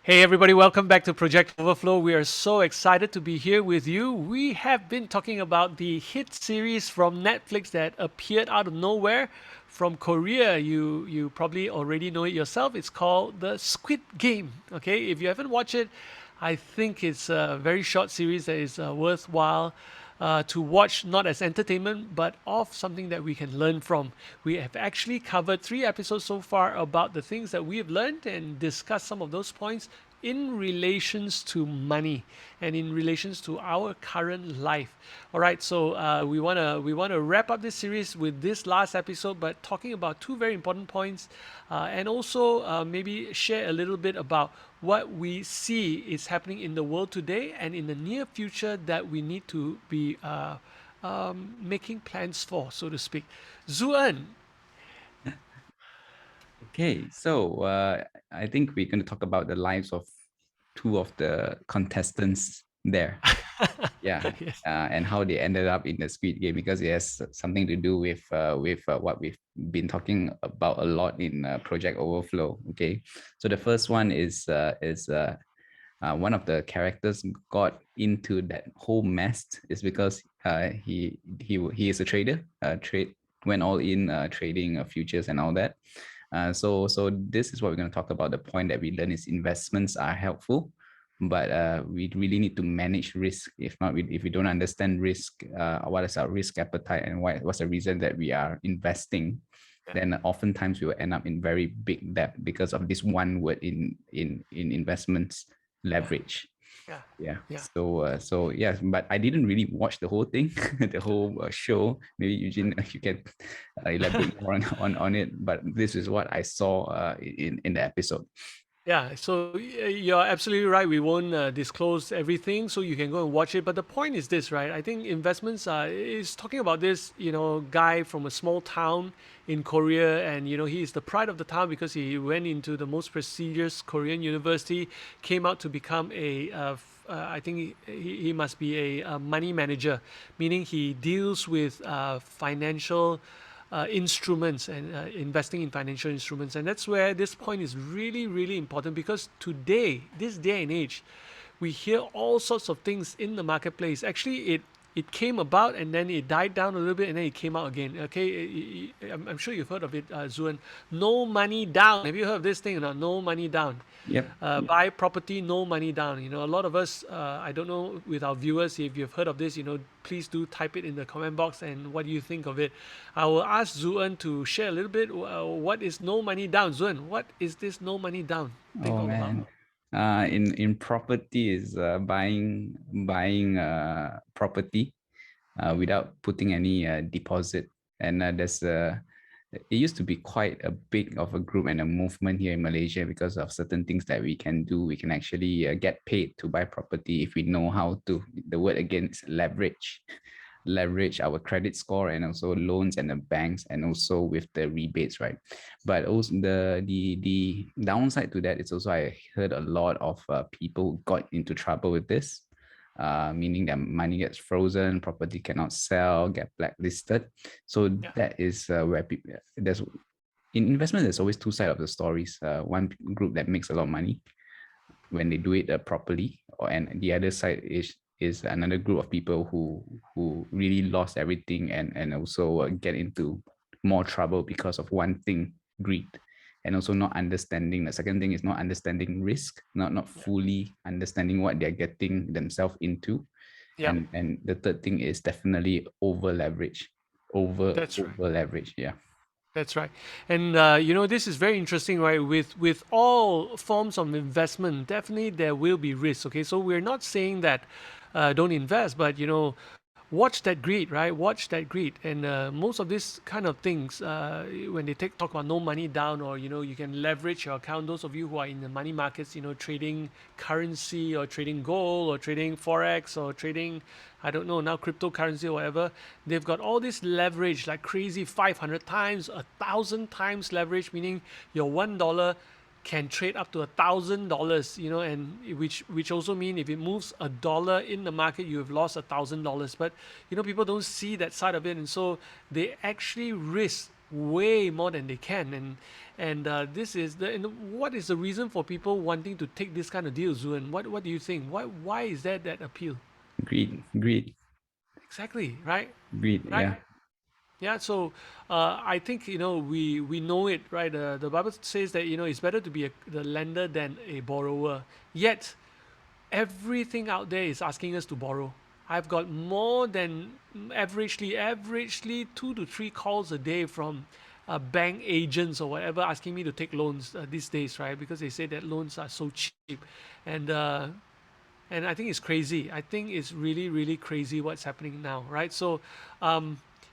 Hey, everybody, welcome back to Project Overflow. We are so excited to be here with you. We have been talking about the hit series from Netflix that appeared out of nowhere from Korea. You probably already know it yourself. It's called the Squid Game. Okay, if you haven't watched it, I think it's a very short series that is worthwhile to watch, not as entertainment, but of something that we can learn from. We have actually covered 3 episodes so far about the things that we have learned and discussed some of those points in relations to money and in relations to our current life. All right, so we wanna wrap up this series with this last episode, but talking about two very important points, and also maybe share a little bit about what we see is happening in the world today and in the near future that we need to be making plans for, so to speak. Zuan, Okay, so I think we're going to talk about the lives of two of the contestants there. Yeah, yes, and how they ended up in the Squid Game because it has something to do with what we've been talking about a lot in Project Overflow. Okay, so the first one is one of the characters got into that whole mess is because he is a trader. Trade went all in trading futures and all that. So this is what we're going to talk about. The point that we learn is investments are helpful, but we really need to manage risk. If not, if we don't understand risk, what is our risk appetite and what's the reason that we are investing, yeah, then oftentimes we will end up in very big debt because of this one word in investments, yeah, leverage. yeah, Yeah. yeah. So yeah, but I didn't really watch the whole thing, the whole show. Maybe Eugene, you can elaborate more on it. But this is what I saw in the episode. Yeah, so you're absolutely right. We won't disclose everything, so you can go and watch it. But the point is this, right? I think investments is talking about this, guy from a small town in Korea, and he is the pride of the town because he went into the most prestigious Korean university, came out to become I think he must be a money manager, meaning he deals with financial instruments and investing in financial instruments. And that's where this point is really, really important because today, this day and age, we hear all sorts of things in the marketplace. Actually, it came about and then it died down a little bit and then it came out again. Okay, I'm sure you've heard of it, Zuan. No money down. Have you heard of this thing? No money down. Yep. Buy property, no money down. A lot of us, I don't know with our viewers, if you've heard of this, please do type it in the comment box and what do you think of it. I will ask Zuan to share a little bit. What is no money down? Zuan, what is this no money down thing Oh all about? man. In property is buying property without putting any deposit. And there's it used to be quite a big of a group and a movement here in Malaysia because of certain things that we can do. We can actually get paid to buy property if we know how to. The word again is leverage our credit score and also loans and the banks and also with the rebates, right? But also the downside to that is also I heard a lot of people who got into trouble with this, meaning that money gets frozen, property cannot sell, get blacklisted. So Yeah, that is where people there's in investment. There's always two sides of the stories. One group that makes a lot of money when they do it properly, and the other side is another group of people who really lost everything and also get into more trouble because of one thing, greed, and also not understanding. The second thing is not understanding risk, not yeah, fully understanding what they're getting themselves into, yeah. and the third thing is definitely over leverage, That's right. over leverage. Yeah. That's right. And this is very interesting, right? With all forms of investment, definitely there will be risk. Okay, so we're not saying that don't invest, but watch that greed, right? Watch that greed. And most of these kind of things, when they talk about no money down, or you can leverage your account. Those of you who are in the money markets, trading currency or trading gold or trading forex or trading, I don't know now, cryptocurrency or whatever. They've got all this leverage like crazy, 500 times, 1,000 times leverage, meaning your $1 can trade up to $1,000, and which also mean if it moves $1 in the market, you have lost $1,000. But people don't see that side of it, and so they actually risk way more than they can, and this is the and what is the reason for people wanting to take this kind of deals, Zuen? What do you think? Why is there that appeal? Greed, greed, Exactly, right? greed. Right? Yeah, Yeah, so I think we know it, right? The Bible says that it's better to be the lender than a borrower. Yet everything out there is asking us to borrow. I've got more than averagely 2 to 3 calls a day from bank agents or whatever asking me to take loans these days, right? Because they say that loans are so cheap, and uh, and I think it's crazy. I think it's really, really crazy what's happening now, right? So,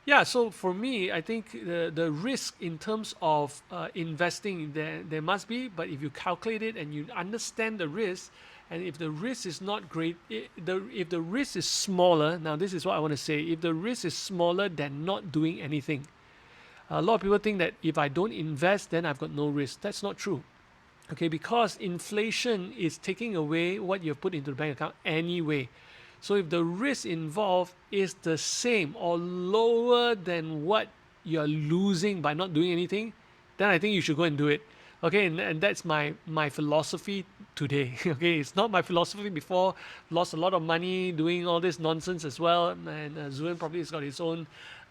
yeah. So for me, I think the risk in terms of investing there must be, but if you calculate it and you understand the risk, and if the risk is not great, if the risk is smaller, now this is what I want to say. If the risk is smaller than not doing anything, a lot of people think that if I don't invest, then I've got no risk. That's not true. Okay, because inflation is taking away what you've put into the bank account anyway. So if the risk involved is the same or lower than what you're losing by not doing anything, then I think you should go and do it. Okay, and that's my philosophy today. Okay, it's not my philosophy before. Lost a lot of money doing all this nonsense as well, and Zuen probably has got his own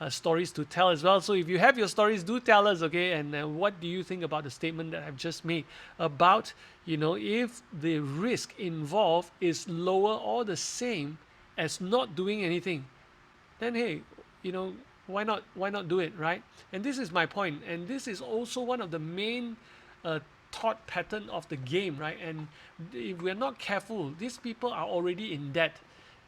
stories to tell as well. So if you have your stories, do tell us. Okay, and what do you think about the statement that I've just made about if the risk involved is lower or the same as not doing anything, then hey, you know, why not do it, right? And this is my point, and this is also one of the main uh, thought pattern of the game, right? And if we're not careful, these people are already in debt,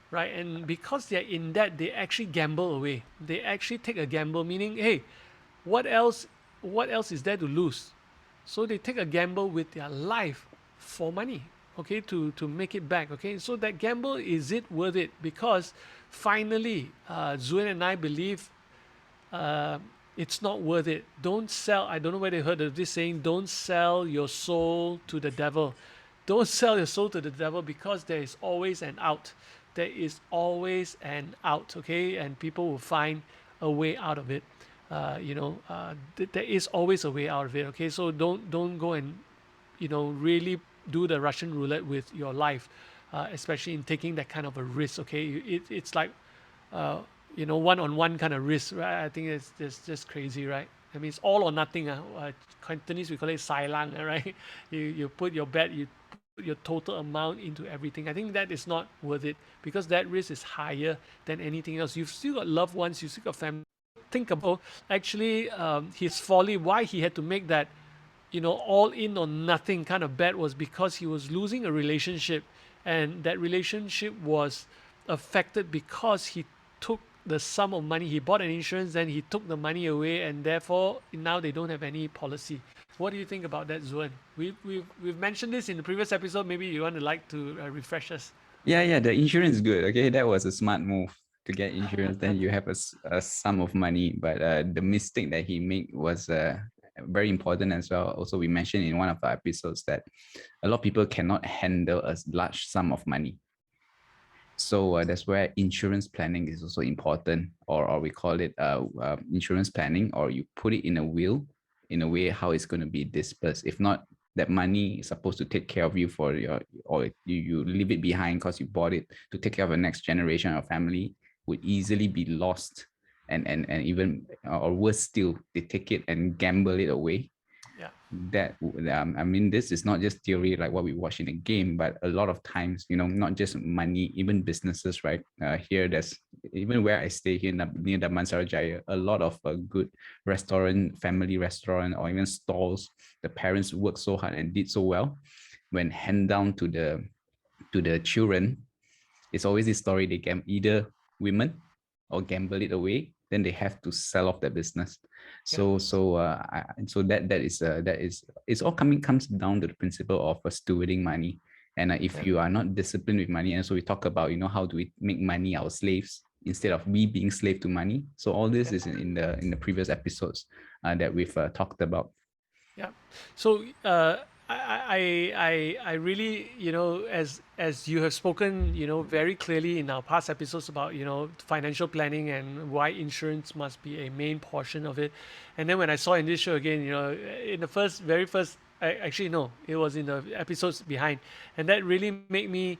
right? And because they're in debt, they actually gamble away. They actually take a gamble, meaning, hey, what else? What else is there to lose? So they take a gamble with their life for money, okay, to make it back, okay. So that gamble, is it worth it? Because finally, Zuen and I believe uh, it's not worth it. Don't sell. I don't know where they heard of this saying. Don't sell your soul to the devil. Don't sell your soul to the devil because there is always an out. There is always an out, okay, and people will find a way out of it. There is always a way out of it. Okay, so don't go and really do the Russian roulette with your life, especially in taking that kind of a risk. Okay, it's like uh, one-on-one kind of risk, right? I think it's just crazy, right? I mean, it's all or nothing. Cantonese we call it sai lang, right? You put your bet, you put your total amount into everything. I think that is not worth it because that risk is higher than anything else. You've still got loved ones, you still got family. Think about actually his folly, why he had to make that all in or nothing kind of bet was because he was losing a relationship, and that relationship was affected because he took the sum of money. He bought an insurance, then he took the money away, and therefore now they don't have any policy. What do you think about that, Zuen? We've mentioned this in the previous episode. Maybe you want to like to refresh us. yeah, yeah. The insurance is good. Okay, that was a smart move to get insurance. Then you have a sum of money, but the mistake that he made was very important as well. Also, we mentioned in one of our episodes that a lot of people cannot handle a large sum of money. So that's where insurance planning is also important, or we call it insurance planning, or you put it in a will in a way how it's going to be dispersed. If not, that money is supposed to take care of you for your, or you leave it behind because you bought it to take care of the next generation of family, would easily be lost, and even or worse still, they take it and gamble it away. Yeah, That I mean, this is not just theory like what we watch in a game, but a lot of times, not just money, even businesses, right? Here, there's even where I stay here near the Mansara Jaya, a lot of good restaurant, family restaurant, or even stalls. The parents worked so hard and did so well. When hand down to the children, it's always this story, they can either women or gamble it away, then they have to sell off their business. yeah, So that is it's all comes down to the principle of stewarding money. And if yeah, you are not disciplined with money, and so we talk about, how do we make money our slaves instead of we being slave to money. So all this yeah. is in the previous episodes that we've talked about. Yeah. So I really, as you have spoken, very clearly in our past episodes about, financial planning and why insurance must be a main portion of it. And then when I saw in this show again, in the very first, actually no, it was in the episodes behind, and that really made me,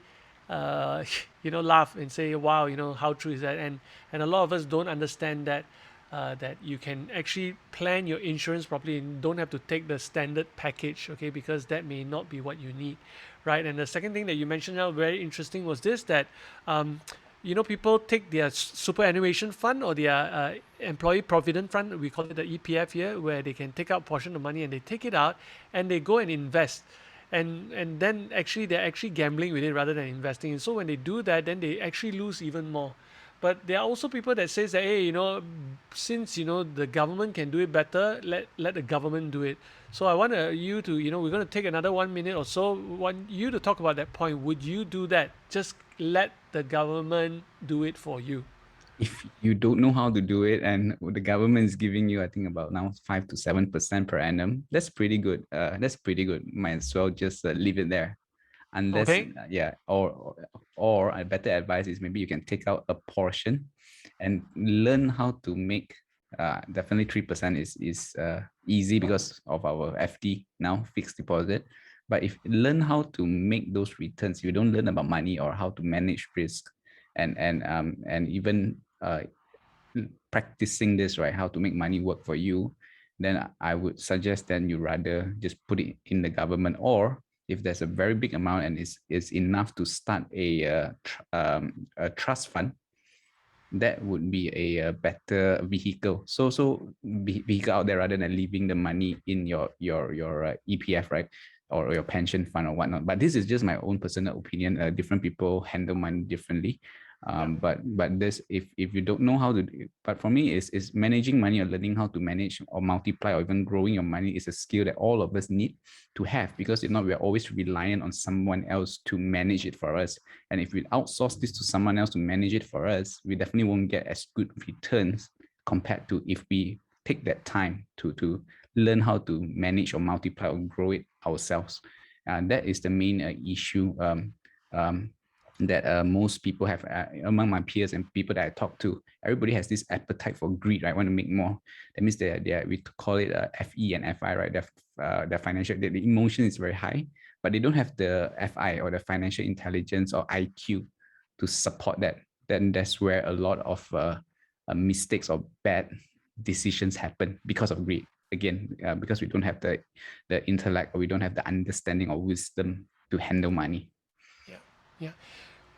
uh, laugh and say, wow, how true is that? And a lot of us don't understand that that you can actually plan your insurance properly and don't have to take the standard package, okay, because that may not be what you need, right? And the second thing that you mentioned now, very interesting, was this, that um, people take their superannuation fund or their employee provident fund, we call it the EPF here, where they can take out portion of money and they take it out and they go and invest, and then actually they're actually gambling with it rather than investing. And so when they do that, then they actually lose even more. But there are also people that says that, hey, since the government can do it better, let the government do it. So I want you to, we're going to take another 1 minute or so. Want you to talk about that point. Would you do that? Just let the government do it for you. If you don't know how to do it and the government is giving you, I think about now 5 to 7% per annum, that's pretty good. That's pretty good. Might as well just leave it there. Unless, Okay. yeah, or a better advice is maybe you can take out a portion and learn how to make. Definitely 3% is easy because of our FD now, fixed deposit. But if you learn how to make those returns, you don't learn about money or how to manage risk, and even practicing this, right, how to make money work for you, then I would suggest then you rather just put it in the government, or if there's a very big amount and is enough to start a trust fund, that would be a better vehicle. So vehicle out there rather than leaving the money in your EPF, right, or your pension fund or whatnot. But this is just my own personal opinion. Different people handle money differently. Yeah. But this, if you don't know how to do it, but for me is managing money or learning how to manage or multiply or even growing your money is a skill that all of us need to have, because if not, we're always reliant on someone else to manage it for us. And if we outsource this to someone else to manage it for us, we definitely won't get as good returns compared to if we take that time to learn how to manage or multiply or grow it ourselves. And that is the main issue um, that most people have among my peers and people that I talk to. Everybody has this appetite for greed, right? Want to make more. That means we call it FE and FI, right? The financial, the emotion is very high, but they don't have the FI or the financial intelligence or IQ to support that. Then that's where a lot of mistakes or bad decisions happen because of greed. Again, because we don't have the intellect, or we don't have the understanding or wisdom to handle money. Yeah. Yeah.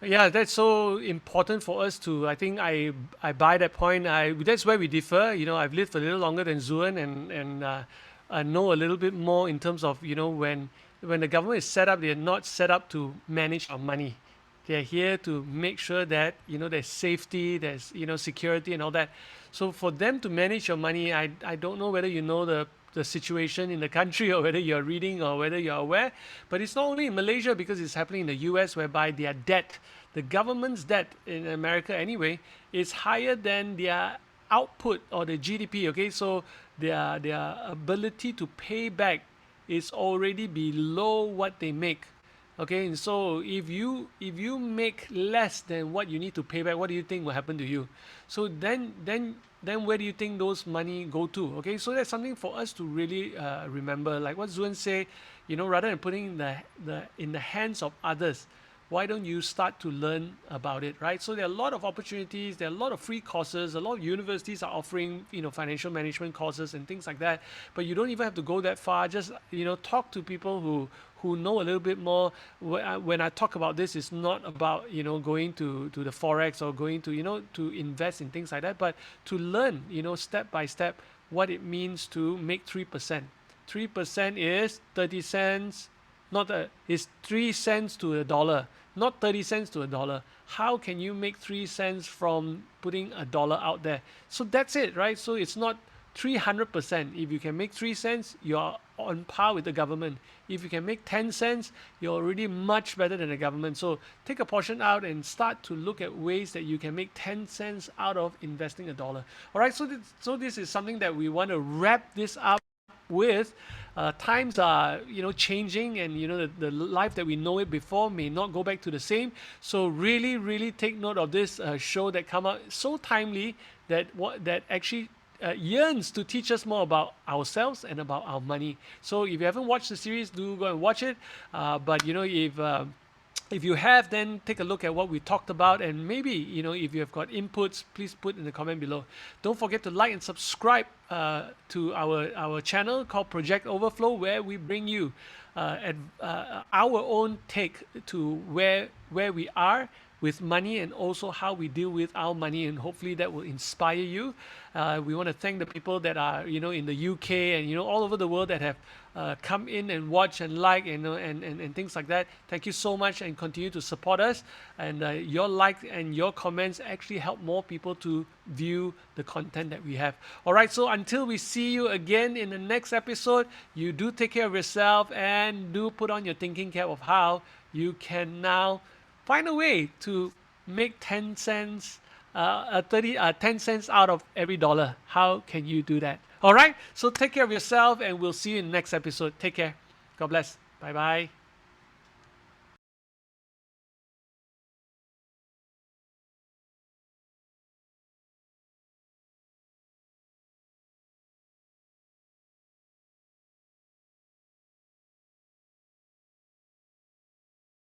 Yeah, that's so important for us to. I think I buy that point. That's where we differ. I've lived a little longer than Zuan, and I know a little bit more in terms of when the government is set up, they're not set up to manage our money. They're here to make sure that there's safety, there's security and all that. So for them to manage your money, I don't know whether the situation in the country or whether you're reading or whether you're aware, but it's not only in Malaysia, because it's happening in the US, whereby their debt, the government's debt in America anyway, is higher than their output or the GDP. Okay, so their ability to pay back is already below what they make. Okay, and so if you make less than what you need to pay back, what do you think will happen to you? So then where do you think those money go to? Okay, so that's something for us to really remember. Like what Zuan say, rather than putting in the hands of others, why don't you start to learn about it, right? So there are a lot of opportunities, there are a lot of free courses, a lot of universities are offering financial management courses and things like that, but you don't even have to go that far. Just talk to people who know a little bit more. When I talk about this, it's not about going to the forex or going to invest in things like that, but to learn step by step what it means to make 3%. 3% is 30 cents, not it's 3 cents to a dollar, not 30 cents to a dollar. How can you make 3 cents from putting a dollar out there? So that's it, right? So it's not 300%. If you can make 3 cents, you're on par with the government. If you can make 10 cents, you're already much better than the government. So take a portion out and start to look at ways that you can make 10 cents out of investing a dollar. All right, so this is something that we want to wrap this up with. Times are changing, and the life that we know it before may not go back to the same. So really take note of this show that come out so timely, that actually yearns to teach us more about ourselves and about our money. So if you haven't watched the series, do go and watch it. But if you have, then take a look at what we talked about, and maybe if you have got inputs, please put in the comment below. Don't forget to like and subscribe to our channel called Project Overflow, where we bring you our own take to where we are with money, and also how we deal with our money, and hopefully that will inspire you. We want to thank the people that are in the UK and all over the world that have come in and watch and like and things like that. Thank you so much, and continue to support us. And your like and your comments actually help more people to view the content that we have. All right, so until we see you again in the next episode, you do take care of yourself, and do put on your thinking cap of how you can now find a way to make 10 cents 10 cents out of every dollar. How can you do that? All right, so take care of yourself, and we'll see you in the next episode. Take care. God bless. Bye bye.